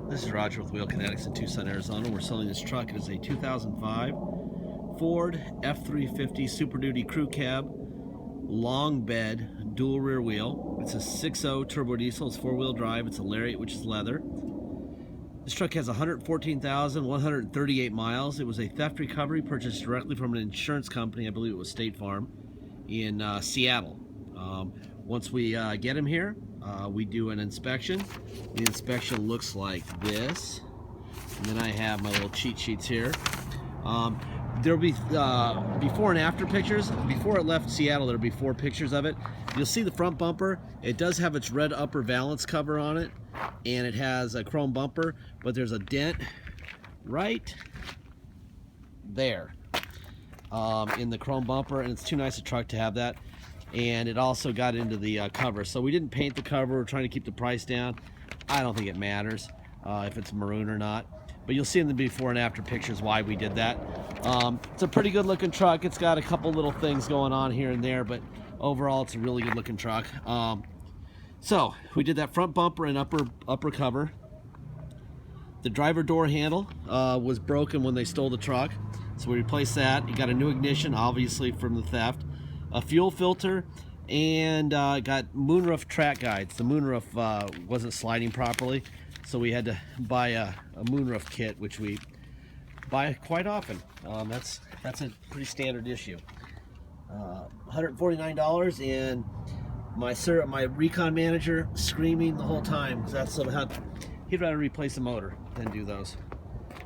This is Roger with Wheel Kinetics in Tucson, Arizona. We're selling this truck. It is a 2005 Ford F350 Super Duty Crew Cab, long bed, dual rear wheel. It's a 6.0 turbo diesel. It's four-wheel drive. It's a Lariat, which is leather. This truck has 114,138 miles. It was a theft recovery purchased directly from an insurance company. I believe it was State Farm in Seattle. Once we get him here, we do an inspection. The inspection looks like this. And then I have my little cheat sheets here. There'll be before and after pictures. Before it left Seattle, there'll be 4 pictures of it. You'll see the front bumper. It does have its red upper valance cover on it, and it has a chrome bumper, but there's a dent right there in the chrome bumper, and it's too nice a truck to have that. And it also got into the cover, so we didn't paint the cover. We're trying to keep the price down. I don't think it matters if it's maroon or not, but you'll see in the before and after pictures why we did that. It's a pretty good looking truck. It's got a couple little things going on here and there, but overall it's a really good looking truck. So we did that front bumper and upper cover. The driver door handle was broken when they stole the truck, so we replaced that. You got a new ignition, obviously from the theft, a fuel filter, and got moonroof track guides. The moonroof wasn't sliding properly, so we had to buy a moonroof kit, which we buy quite often. That's a pretty standard issue. $149, and my recon manager screaming the whole time because that's how he'd rather replace the motor than do those.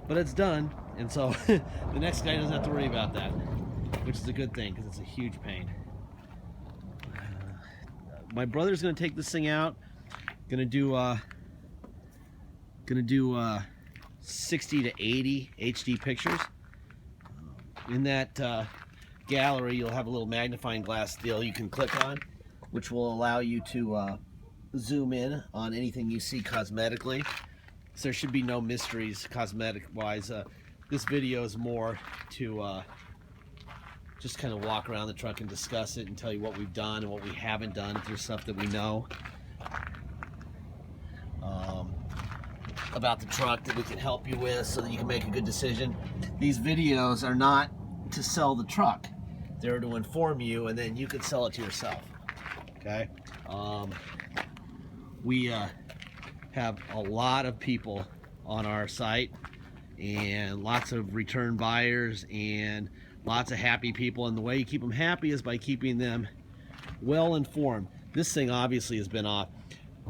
But it's done, and so the next guy doesn't have to worry about that, which is a good thing because it's a huge pain. My brother's gonna take this thing out. Gonna do 60 to 80 HD pictures. In that gallery, you'll have a little magnifying glass deal you can click on, which will allow you to zoom in on anything you see cosmetically. So there should be no mysteries cosmetic-wise. This video is more to just kind of walk around the truck and discuss it and tell you what we've done and what we haven't done, if there's stuff that we know about the truck that we can help you with so that you can make a good decision. These videos are not to sell the truck. They're to inform you, and then you can sell it to yourself. Okay? We have a lot of people on our site, and lots of return buyers, and lots of happy people, and the way you keep them happy is by keeping them well informed. This thing obviously has been off.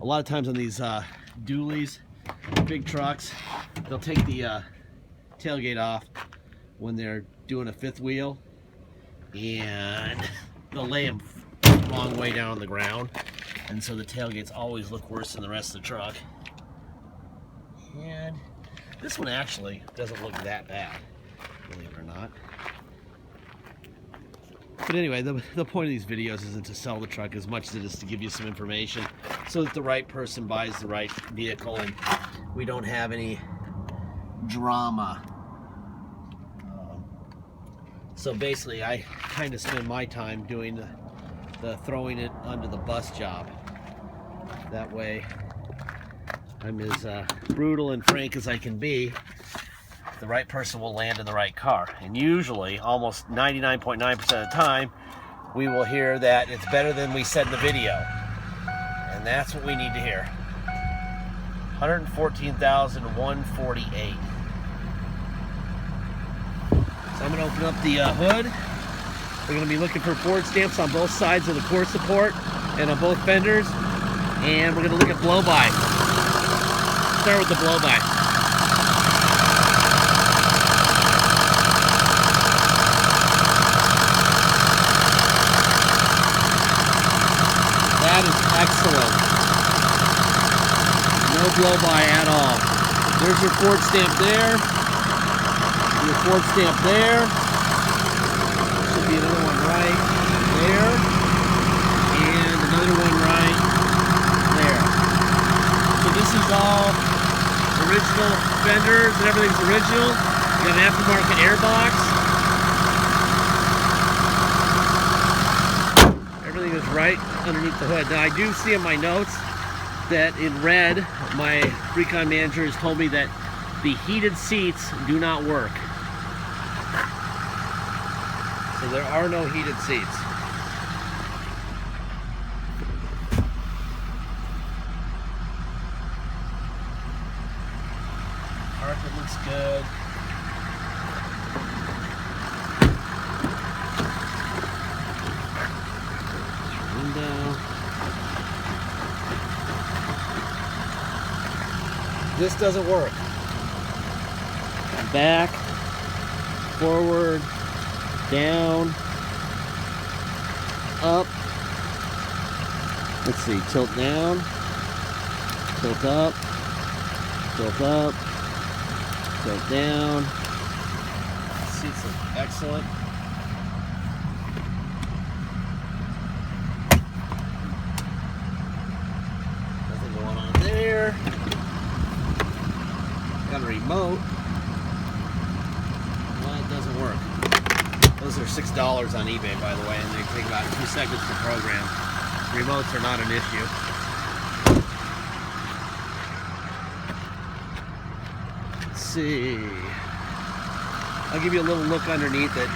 A lot of times on these dualies, big trucks, they'll take the tailgate off when they're doing a fifth wheel, and they'll lay them the wrong way down on the ground, and so the tailgates always look worse than the rest of the truck. And this one actually doesn't look that bad, believe it or not. But anyway, the point of these videos isn't to sell the truck as much as it is to give you some information so that the right person buys the right vehicle and we don't have any drama. So basically, I kind of spend my time doing the throwing it under the bus job. That way, I'm as brutal and frank as I can be. The right person will land in the right car, and usually almost 99.9% of the time we will hear that it's better than we said in the video, and that's what we need to hear. 114,148. So I'm going to open up the hood. We're going to be looking for Ford stamps on both sides of the core support and on both fenders, and we're going to look at blow-by. Start with the blow-by. That is excellent. No blow-by at all. There's your Ford stamp there. Your Ford stamp there. Should be another one right there. And another one right there. So this is all original fenders and everything's original. You got an aftermarket airbox. Everything is right underneath the hood. Now I do see in my notes that in red, my recon manager has told me that the heated seats do not work. So there are no heated seats. Carpet looks good. Window. This doesn't work. Back, forward, down, up. Let's see, tilt down, tilt up, tilt up, tilt down. Seats look excellent. Nothing going on there. Got a remote. Well, it doesn't work. Those are $6 on eBay, by the way, and they take about 2 seconds to program. Remotes are not an issue. Let's see. I'll give you a little look underneath it.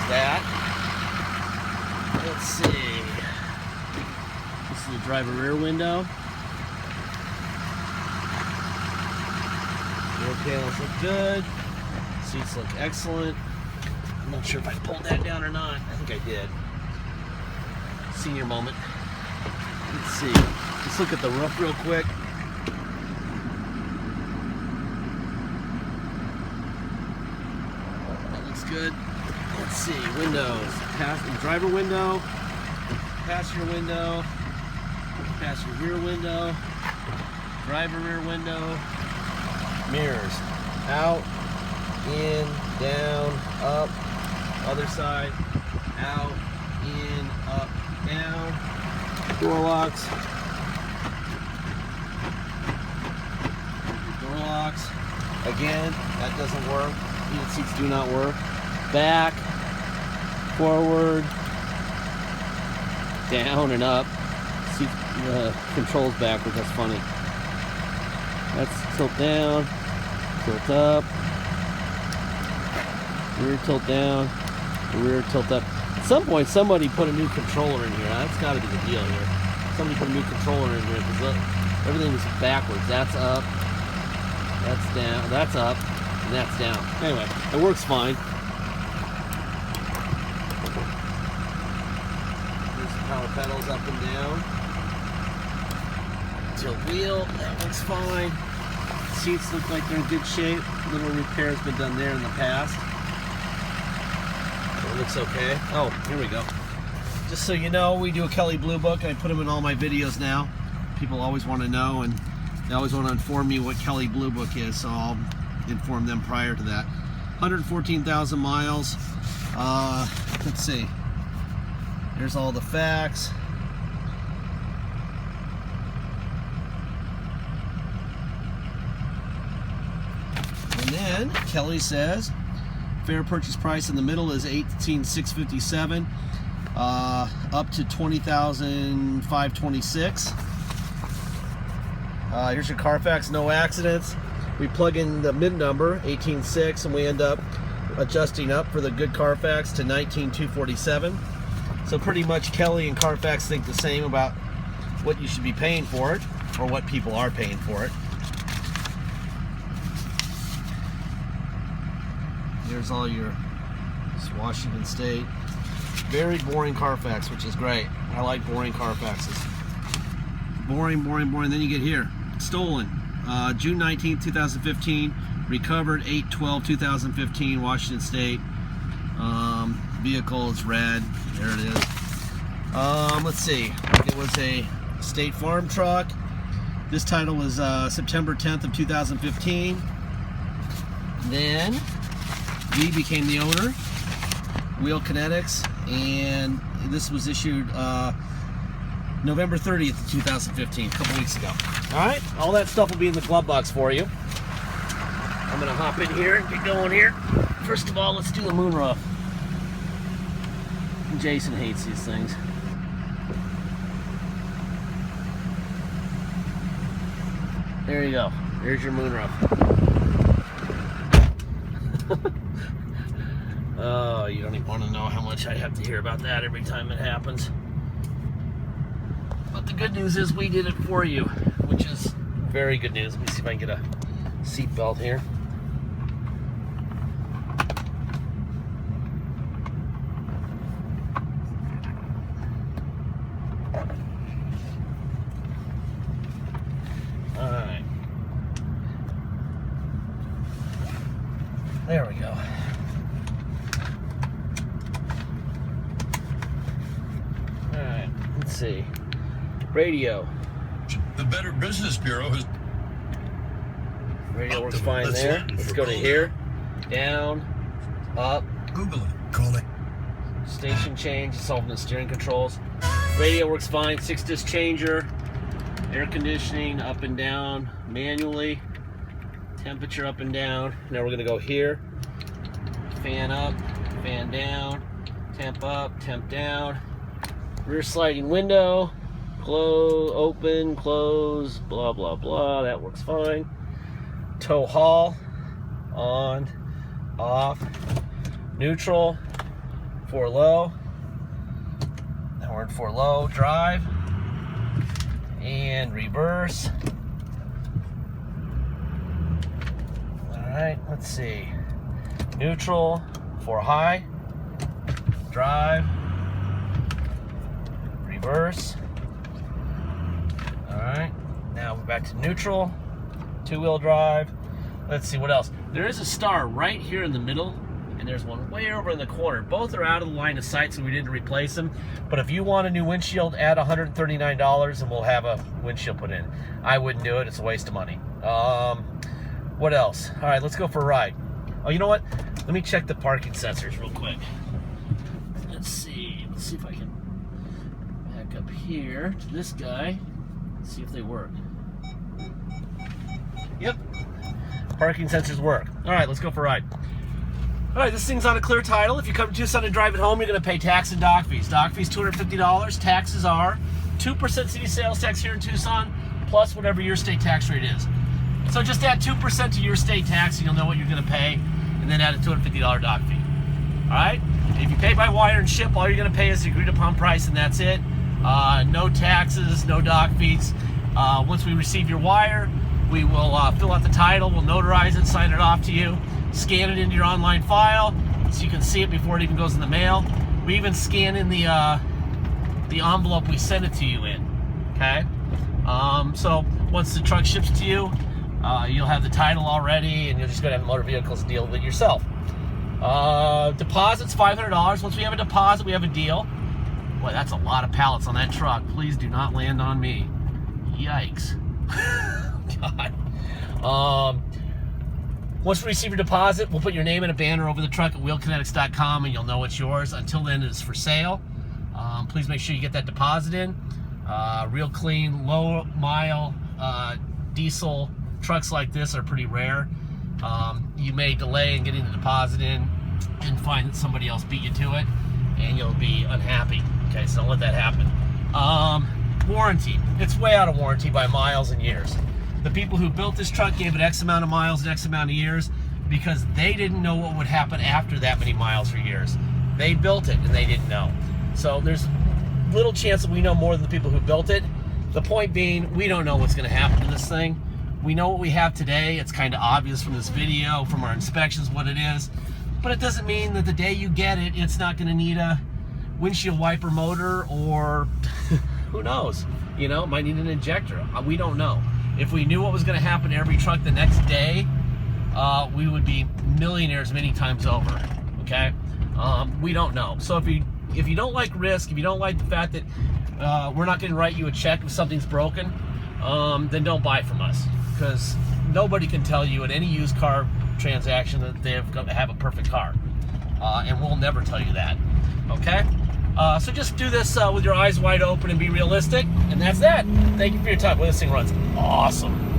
That. Let's see. This is the driver rear window. Door panels look good. Seats look excellent. I'm not sure if I pulled that down or not. I think I did. Senior moment. Let's see. Let's look at the roof real quick. That looks good. Let's see, windows, driver window, passenger window, passenger rear window, driver rear window, mirrors, out, in, down, up, other side, out, in, up, down, door locks, again, that doesn't work, heated seats do not work. Back, forward, down and up. See, controls backwards, that's funny. That's tilt down, tilt up, rear tilt down, rear tilt up. At some point somebody put a new controller in here. That's got to be the deal here. Somebody put a new controller in here because everything's backwards. That's up, that's down, that's up, and that's down. Anyway, it works fine. Power pedals up and down. Tilt wheel, that looks fine. Seats look like they're in good shape. Little repairs been done there in the past. So it looks okay. Oh, here we go. Just so you know, we do a Kelly Blue Book. I put them in all my videos now. People always want to know, and they always want to inform me what Kelly Blue Book is, so I'll inform them prior to that. 114,000 miles. Let's see. There's all the facts. And then Kelly says fair purchase price in the middle is $18,657, up to $20,526. Here's your Carfax, no accidents. We plug in the mid number, 18,600, and we end up adjusting up for the good Carfax to 19,247. So pretty much Kelly and Carfax think the same about what you should be paying for it, or what people are paying for it. Here's all your Washington State. Very boring Carfax, which is great. I like boring Carfaxes. Boring, boring, boring. Then you get here. Stolen. June 19th, 2015. Recovered 8/12/2015, Washington State. Vehicle is red. There it is. Let's see. It was a State Farm truck. This title was September 10th of 2015. Then we became the owner. Wheel Kinetics, and this was issued November 30th, 2015, a couple weeks ago. All right, all that stuff will be in the glove box for you. I'm gonna hop in here and get going here. First of all, let's do the moonroof. Jason hates these things. There you go. There's your moonroof. Oh, you don't even want to know how much I have to hear about that every time it happens. But the good news is we did it for you, which is very good news. Let me see if I can get a seat belt here. All right. There we go. All right, let's see. Radio. The Better Business Bureau has... Radio works fine there. Let's go to here. Down. Up. Google it. Call it. Station change. It's all in the steering controls. Radio works fine. 6-disc changer. Air conditioning up and down manually. Temperature up and down. Now we're going to go here. Fan up. Fan down. Temp up. Temp down. Rear sliding window. Close, open, close, blah, blah, blah. That works fine. Tow haul, on, off, neutral, 4 low. Now we're in 4 low, drive, and reverse. All right, let's see. Neutral, 4 high, drive, reverse. Alright, now we're back to neutral, 2-wheel drive. Let's see what else. There is a star right here in the middle, and there's one way over in the corner. Both are out of the line of sight, so we didn't replace them. But if you want a new windshield, add $139 and we'll have a windshield put in. I wouldn't do it, it's a waste of money. What else? Alright, let's go for a ride. Oh, you know what? Let me check the parking sensors real quick. Let's see if I can back up here to this guy. See if they work. Yep, parking sensors work. All right, let's go for a ride. All right, this thing's on a clear title. If you come to Tucson and drive it home, you're going to pay tax and dock fees. Dock fees $250. Taxes are 2% city sales tax here in Tucson, plus whatever your state tax rate is. So just add 2% to your state tax, and you'll know what you're going to pay, and then add a $250 dock fee. All right. If you pay by wire and ship, all you're going to pay is the agreed upon price, and that's it. No taxes, no dock fees. Once we receive your wire, we will fill out the title, we'll notarize it, sign it off to you, scan it into your online file so you can see it before it even goes in the mail. We even scan in the envelope we send it to you in, okay? So once the truck ships to you, you'll have the title already, and you're just going to have motor vehicles deal with it yourself. Deposit's $500. Once we have a deposit, we have a deal. Boy, that's a lot of pallets on that truck. Please do not land on me. Yikes. God. Once we receive your deposit, we'll put your name and a banner over the truck at wheelkinetics.com, and you'll know it's yours. Until then, it's for sale. Please make sure you get that deposit in. Real clean, low mile diesel trucks like this are pretty rare. You may delay in getting the deposit in and find that somebody else beat you to it, and you'll be unhappy. Okay, so don't let that happen. Warranty. It's way out of warranty by miles and years. The people who built this truck gave it X amount of miles and X amount of years because they didn't know what would happen after that many miles or years. They built it and they didn't know. So there's little chance that we know more than the people who built it. The point being, we don't know what's going to happen to this thing. We know what we have today. It's kind of obvious from this video, from our inspections, what it is. But it doesn't mean that the day you get it, it's not going to need a windshield wiper motor, or who knows? You know, it might need an injector. We don't know. If we knew what was going to happen to every truck the next day, we would be millionaires many times over. Okay, we don't know. So if you don't like risk, if you don't like the fact that we're not going to write you a check if something's broken, then don't buy from us, because nobody can tell you in any used car transaction that they have a perfect car, and we'll never tell you that. Okay. So just do this with your eyes wide open and be realistic. And that's that. Thank you for your time. Well, this thing runs awesome.